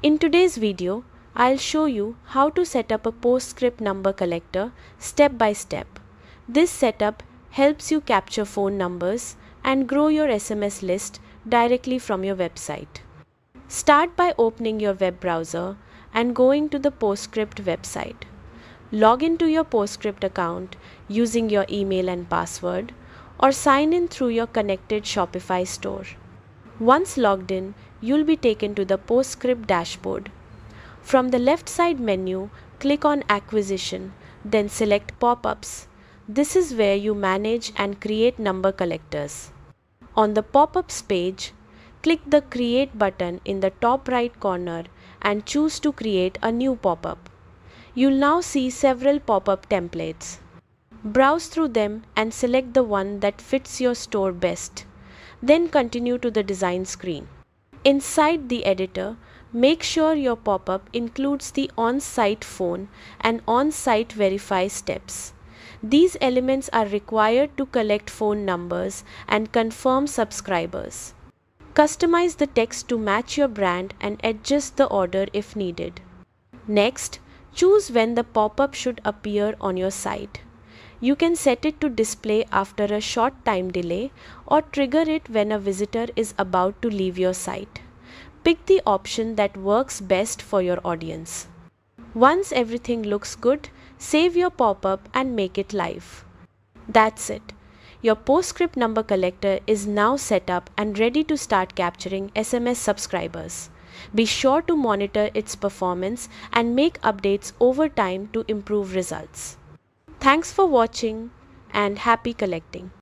In today's video, I'll show you how to set up a Postscript number collector step by step. This setup helps you capture phone numbers and grow your SMS list directly from your website. Start by opening your web browser and going to the Postscript website. Log into your Postscript account using your email and password, or sign in through your connected Shopify store. Once logged in, you'll be taken to the Postscript dashboard. From the left side menu, click on Acquisition, then select Pop-ups. This is where you manage and create number collectors. On the Pop-ups page, click the Create button in the top right corner and choose to create a new pop-up. You'll now see several pop-up templates. Browse through them and select the one that fits your store best. Then continue to the design screen. Inside the editor, make sure your pop-up includes the on-site phone and on-site verify steps. These elements are required to collect phone numbers and confirm subscribers. Customize the text to match your brand and adjust the order if needed. Next, choose when the pop-up should appear on your site. You can set it to display after a short time delay or trigger it when a visitor is about to leave your site. Pick the option that works best for your audience. Once everything looks good, save your pop-up and make it live. That's it. Your Postscript number collector is now set up and ready to start capturing SMS subscribers. Be sure to monitor its performance and make updates over time to improve results. Thanks for watching and happy collecting.